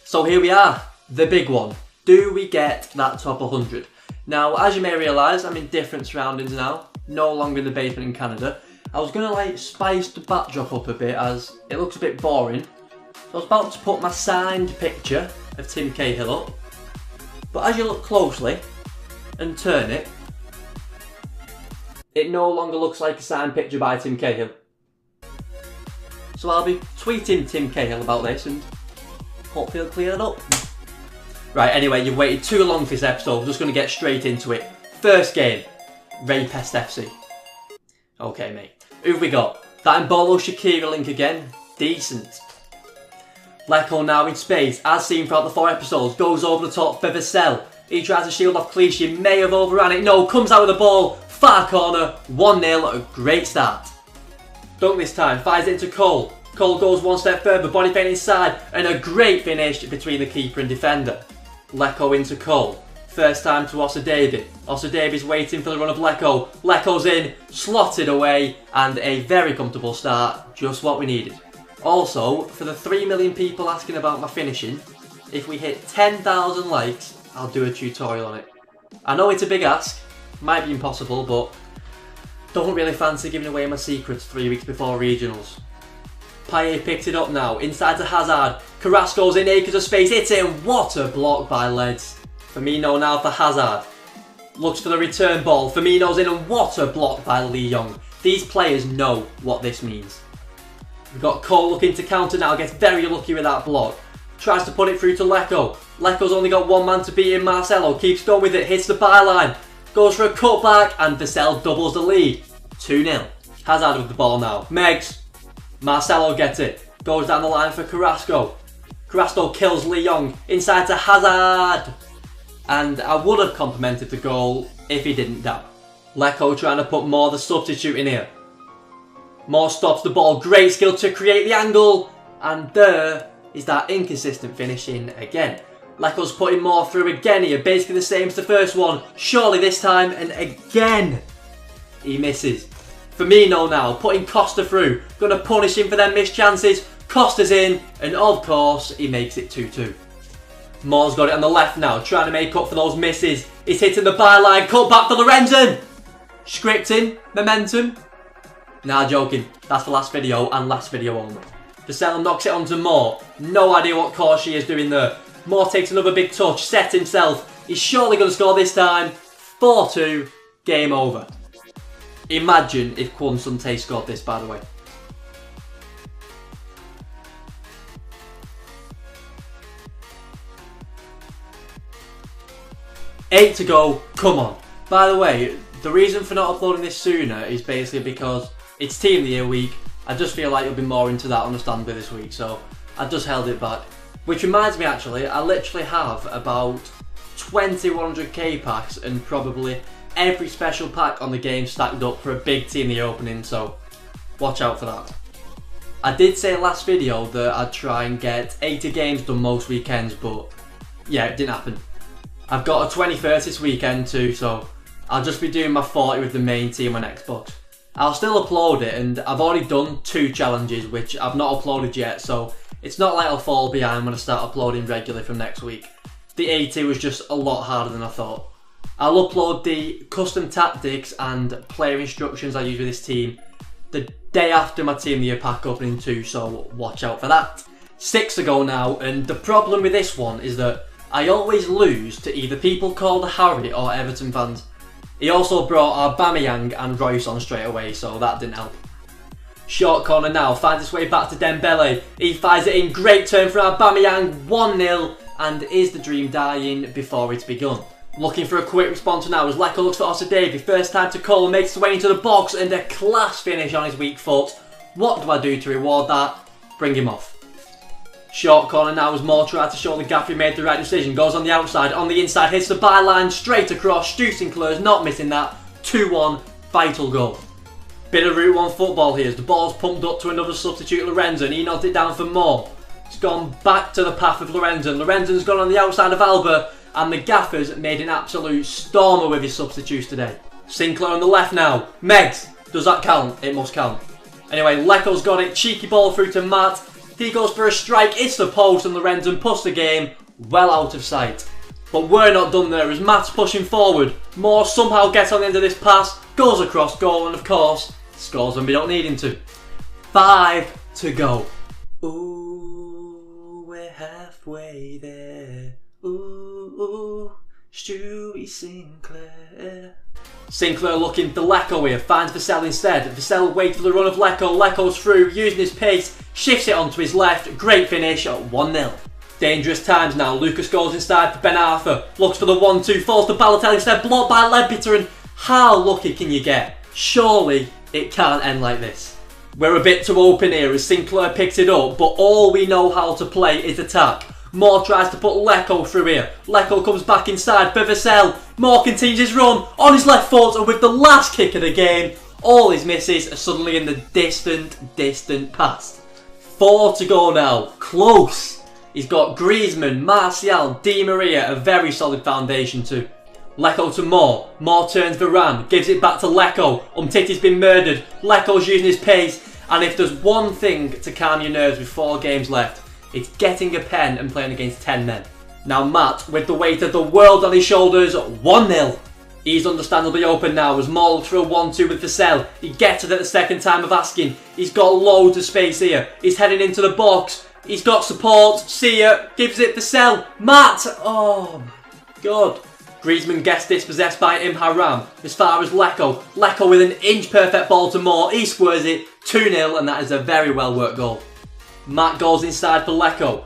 So here we are, the big one. Do we get that top 100? Now, as you may realise, I'm in different surroundings now. No longer in the basement in Canada. I was going to spice the backdrop up a bit as it looks a bit boring. So I was about to put my signed picture of Tim Cahill up. But as you look closely and turn it, it no longer looks like a signed picture by Tim Cahill. So I'll be tweeting Tim Cahill about this and hopefully it'll clear it up. Right, anyway, you've waited too long for this episode. We're just going to get straight into it. First game, Rapest FC. Okay, mate. Who've we got? That Embolo Shaqiri link again. Decent. Lecco now in space, as seen throughout the 4 episodes, goes over the top for Vassell. He tries to shield off Clichy, may have overran it. No, comes out with the ball. Far corner, 1-0, a great start. Dunk this time, fires it into Cole. Cole goes one step further, body feint inside, and a great finish between the keeper and defender. Lecco into Cole. First time to Osadebe. Osadebe's waiting for the run of Lecco. Lecco's in, slotted away, and a very comfortable start, just what we needed. Also, for the 3 million people asking about my finishing, if we hit 10,000 likes, I'll do a tutorial on it. I know it's a big ask, might be impossible, but don't really fancy giving away my secrets 3 weeks before regionals. Payet picks it up now, inside to Hazard. Carrasco's in acres of space, hits it, and what a block by Leds. Firmino now for Hazard. Looks for the return ball, Firmino's in, and what a block by Lee Young. These players know what this means. We've got Cole looking to counter now, gets very lucky with that block. Tries to put it through to Lecco. Lecco's only got one man to beat him, Marcelo. Keeps going with it, hits the byline. Goes for a cutback, and Vassell doubles the lead. 2-0. Hazard with the ball now. Megs. Marcelo gets it. Goes down the line for Carrasco. Carrasco kills Lee Young. Inside to Hazard. And I would have complimented the goal if he didn't down. Lecco trying to put Moore the substitute in here. Moore stops the ball. Great skill to create the angle. And there is that inconsistent finishing again. Lecco's putting Moore through again here. Basically the same as the first one. Surely this time. And again, he misses. Firmino now, putting Costa through. Going to punish him for them missed chances. Costa's in. And of course, he makes it 2-2. Moore's got it on the left now. Trying to make up for those misses. He's hitting the byline. Cut back for Lorenzen. Scripting. Momentum. Nah, joking. That's the last video and last video only. Vassell knocks it onto Moore. No idea what course she is doing there. Moore takes another big touch. Sets himself. He's surely going to score this time. 4-2. Game over. Imagine if Kwon Sante scored this, by the way. Eight to go. Come on. By the way, the reason for not uploading this sooner is basically because it's Team of the Year week. I just feel like you'll be more into that understandably this week, so I just held it back. Which reminds me actually, I literally have about 2100k packs and probably every special pack on the game stacked up for a big Team of the Year opening, so watch out for that. I did say last video that I'd try and get 80 games done most weekends, but yeah, it didn't happen. I've got a 21st this weekend too, so I'll just be doing my 40 with the main team on Xbox. I'll still upload it, and I've already done 2 challenges which I've not uploaded yet, so it's not like I'll fall behind when I start uploading regularly from next week. The 80 was just a lot harder than I thought. I'll upload the custom tactics and player instructions I use with this team the day after my Team of the Year pack opening too, so watch out for that. 6 to go now, and the problem with this one is that I always lose to either people called Harry or Everton fans. He also brought Aubameyang and Royce on straight away, so that didn't help. Short corner now, finds its way back to Dembele. He fires it in, great turn for Aubameyang, 1-0, and is the dream dying before it's begun? Looking for a quick response now as Lecco looks for Osadebe. First time to Cole, makes his way into the box and a class finish on his weak foot. What do I do to reward that? Bring him off. Short corner now as Moore tried to show the gaffer he made the right decision. Goes on the outside, on the inside, hits the byline, straight across. Stu Sinclair's not missing that. 2-1, vital goal. Bit of Route 1 football here as the ball's pumped up to another substitute, Lorenzen, and he nods it down for Moore. It's gone back to the path of Lorenzen. Lorenzen's gone on the outside of Alba, and the gaffer's made an absolute stormer with his substitutes today. Sinclair on the left now. Megs, does that count? It must count. Anyway, Lecco's got it. Cheeky ball through to Matt. He goes for a strike, it's the post, and Lorenzen puts the game well out of sight. But we're not done there as Matt's pushing forward. Moore somehow gets on the end of this pass, goes across goal, and of course, scores when we don't need him to. 5 to go. Ooh, we're halfway there. Ooh, Stewie Sinclair. Sinclair looking for Lecco here, finds Vassell instead. Vassell waits for the run of Lecco. Lecco's through, using his pace, shifts it onto his left. Great finish at 1-0. Dangerous times now. Lucas goes inside for Ben Arthur. Looks for the 1-2, falls to Balotelli instead, blocked by Leadbitter. And how lucky can you get? Surely it can't end like this. We're a bit too open here as Sinclair picks it up, but all we know how to play is attack. Moore tries to put Lecco through here. Lecco comes back inside for Vassell. Moore continues his run on his left foot, and with the last kick of the game, all his misses are suddenly in the distant past. 4 to go now. Close. He's got Griezmann, Martial, Di Maria, a very solid foundation too. Lecco to Moore. Moore turns Varane, gives it back to Lecco. Umtiti's been murdered. Lecco's using his pace, and if there's one thing to calm your nerves with 4 games left, it's getting a pen and playing against 10 men. Now Matt, with the weight of the world on his shoulders, 1-0. He's understandably open now as Moore looks for a 1-2 with Vassell. He gets it at the second time of asking. He's got loads of space here. He's heading into the box. He's got support. See ya. Gives it Vassell. Matt. Oh my god. Griezmann gets dispossessed by Haram as far as Lecco. Lecco with an inch perfect ball to Moore. He squares it. 2-0, and that is a very well worked goal. Matt goes inside for Lecco.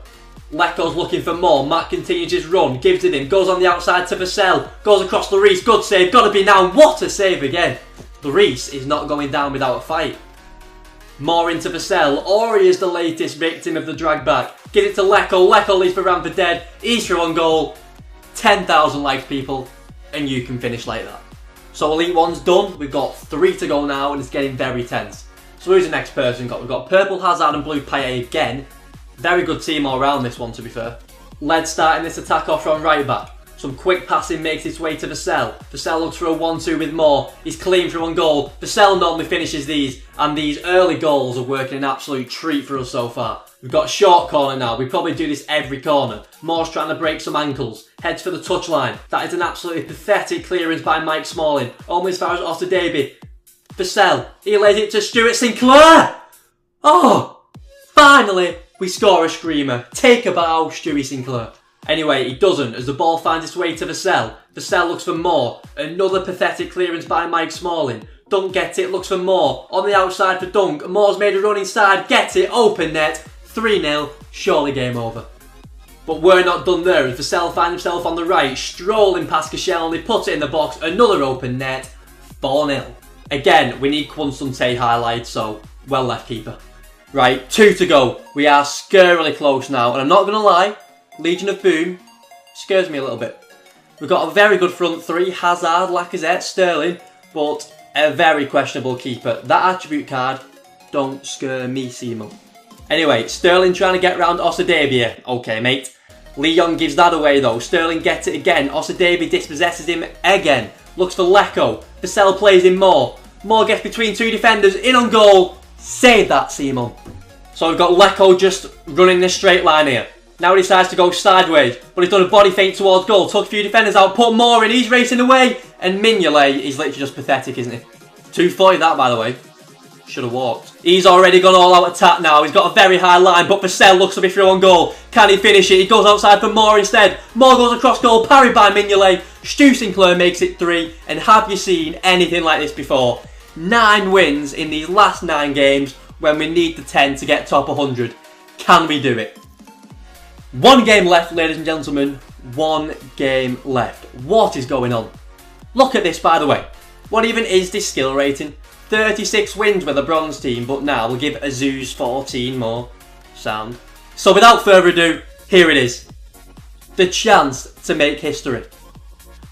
Lecco's looking for more. Matt continues his run, gives it in, goes on the outside to Vassell, goes across Lloris, good save, gotta be now, what a save again. Lloris is not going down without a fight. More into Vassell, Ori is the latest victim of the drag back. Give it to Lecco, Lecco leaves Varane for dead, he's through on goal. 10,000 likes people, and you can finish like that. So Elite One's done, we've got 3 to go now, and it's getting very tense. So who's the next person got? We've got Purple Hazard and Blue Payet again. Very good team all round this one, to be fair. Led starting this attack off from right back. Some quick passing makes its way to Vassell. Vassell looks for a 1-2 with Moore. He's clean for 1 goal. Vassell normally finishes these, and these early goals are working an absolute treat for us so far. We've got a short corner now. We probably do this every corner. Moore's trying to break some ankles. Heads for the touchline. That is an absolutely pathetic clearance by Mike Smalling. Almost as far as Osadebe. Vassell. He lays it to Stuart Sinclair. Oh! Finally, we score a screamer. Take a bow, Stewie Sinclair. Anyway, he doesn't as the ball finds its way to Vassell. Vassell looks for Moore. Another pathetic clearance by Mike Smalling. Dunk gets it, looks for Moore. On the outside for Dunk. Moore's made a run inside, gets it, open net. 3-0, surely game over. But we're not done there as Vassell finds himself on the right, strolling past Koscielny, puts it in the box, another open net. 4-0. Again, we need Constante highlights, so well left keeper. Right, 2 to go. We are scarily close now, and I'm not going to lie, Legion of Boom scares me a little bit. We've got a very good front 3, Hazard, Lacazette, Sterling, but a very questionable keeper. That attribute card don't scare me, Simon. Anyway, Sterling trying to get round Osadebe. Okay, mate. Leon gives that away though. Sterling gets it again. Osadebe dispossesses him again. Looks for Lecco. Vassell plays in Moore. Moore gets between 2 defenders. In on goal. Save that, Simon. So we've got Lecco just running this straight line here. Now he decides to go sideways, but he's done a body feint towards goal. Took a few defenders out, put Moore in, he's racing away. And Mignolet is literally just pathetic, isn't he? 240 that, by the way. Should have walked. He's already gone all out attack now. He's got a very high line, but Vassell looks to be through on goal. Can he finish it? He goes outside for Moore instead. Moore goes across goal, parried by Mignolet. Stu Sinclair makes it 3. And have you seen anything like this before? 9 wins in these last 9 games when we need the 10 to get top 100. Can we do it? 1 game left, ladies and gentlemen. 1 game left. What is going on? Look at this, by the way. What even is this skill rating? 36 wins with a bronze team, but now we'll give Azuz 14 more. Sound. So without further ado, here it is. The chance to make history.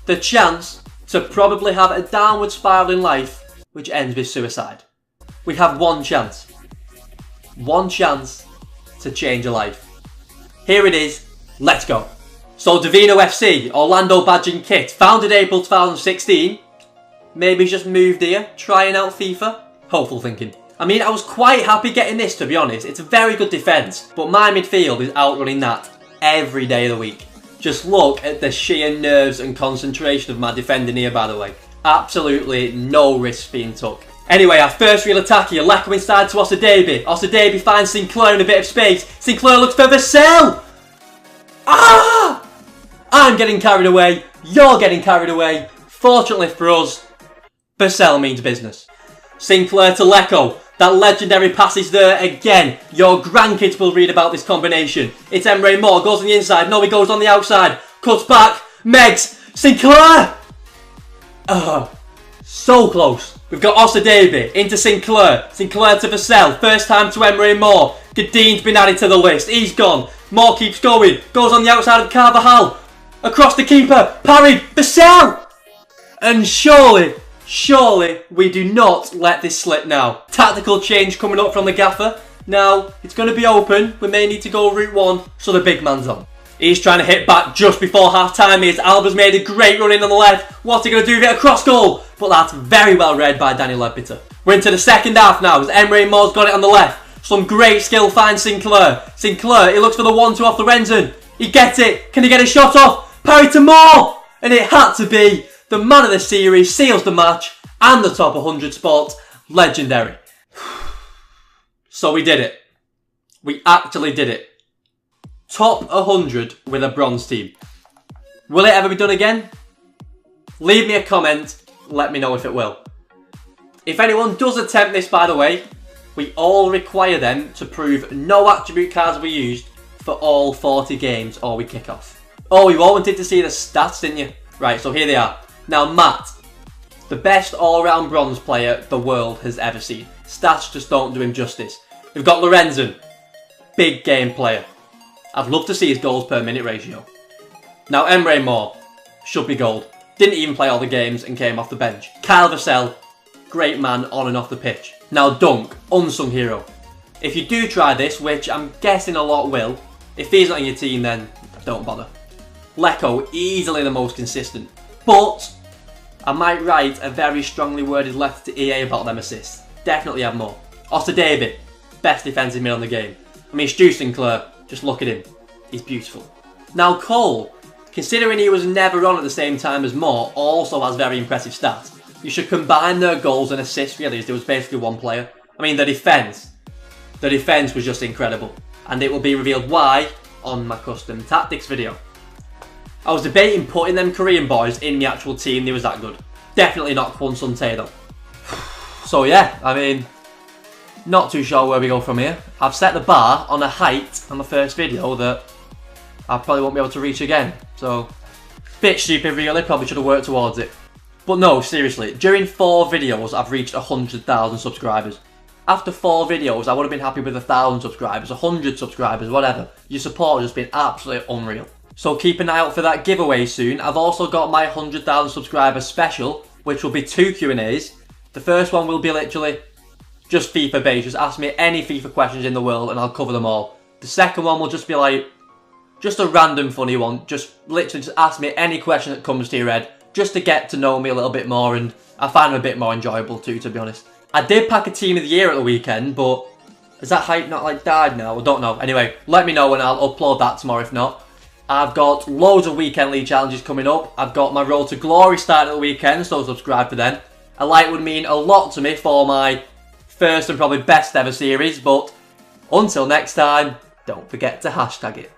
The chance to probably have a downward spiral in life which ends with suicide. We have 1 chance. 1 chance to change a life. Here it is. Let's go. So Divino FC, Orlando badge and kit, founded April 2016. Maybe he's just moved here, trying out FIFA. Hopeful thinking. I mean, I was quite happy getting this, to be honest. It's a very good defence, but my midfield is outrunning that every day of the week. Just look at the sheer nerves and concentration of my defending here, by the way. Absolutely no risks being took. Anyway, our first real attack here. Leko inside to Osadebe. Osadebe finds Sinclair in a bit of space. Sinclair looks for Vassell. Ah! I'm getting carried away. You're getting carried away. Fortunately for us, Vassell means business. Sinclair to Leko. That legendary pass is there again. Your grandkids will read about this combination. It's Emre Moore. Goes on the inside. No, he goes on the outside. Cuts back. Megs. Sinclair. Oh, so close. We've got Osadebe into Sinclair. Sinclair to Vassell. First time to Emre Moore. Gadin's been added to the list. He's gone. Moore keeps going. Goes on the outside of Carvajal. Across the keeper. Parried. Vassell. And surely we do not let this slip now. Tactical change coming up from the gaffer. Now, it's going to be open. We may need to go route one, so the big man's on. He's trying to hit back just before half-time. Alba's made a great run in on the left. What's he going to do with it? Across goal. But that's very well read by Danny Leadbitter. We're into the second half now as Emre Moore's got it on the left. Some great skill finds Sinclair. Sinclair, he looks for the 1-2 off Lorenzen. He gets it. Can he get a shot off? Parry to Moore. And it had to be the man of the series, seals the match, and the top 100 spot. Legendary. So we did it. We actually did it. Top 100 with a bronze team. Will it ever be done again? Leave me a comment, let me know if it will. If anyone does attempt this, by the way, we all require them to prove no attribute cards were used for all 40 games or we kick off. Oh, you all wanted to see the stats, didn't you? Right, so here they are. Now Matt, the best all-round bronze player the world has ever seen. Stats just don't do him justice. We've got Lorenzen, big game player. I'd love to see his goals per minute ratio. Now Emre Moore, should be gold. Didn't even play all the games and came off the bench. Kyle Vassell, great man on and off the pitch. Now Dunk, unsung hero. If you do try this, which I'm guessing a lot will, if he's not in your team then don't bother. Leko, easily the most consistent. But I might write a very strongly worded letter to EA about them assists. Definitely have more. Osadebe, best defensive mid on the game. I mean, Stu Sinclair, just look at him. He's beautiful. Now Cole, considering he was never on at the same time as Moore, also has very impressive stats. You should combine their goals and assists really, as there was basically one player. I mean, the defence was just incredible. And it will be revealed why on my custom tactics video. I was debating putting them Korean boys in the actual team, they was that good. Definitely not Kwon Sun Tae though. So yeah, I mean, not too sure where we go from here. I've set the bar on a height on the first video that I probably won't be able to reach again. So, bit stupid really, probably should have worked towards it. But no, seriously, during 4 videos I've reached 100,000 subscribers. After 4 videos I would have been happy with 1,000 subscribers, 100 subscribers, whatever. Your support has just been absolutely unreal. So keep an eye out for that giveaway soon. I've also got my 100,000 subscribers special, which will be 2 Q&As. The first one will be literally just FIFA based. Just ask me any FIFA questions in the world and I'll cover them all. The second one will just be like, just a random funny one. Just literally just ask me any question that comes to your head, just to get to know me a little bit more, and I find them a bit more enjoyable too, to be honest. I did pack a team of the year at the weekend, but has that hype not like died now? I don't know. Anyway, let me know and I'll upload that tomorrow if not. I've got loads of weekend league challenges coming up. I've got my Road to Glory starting at the weekend, so subscribe for them. A like would mean a lot to me for my first and probably best ever series, but until next time, don't forget to hashtag it.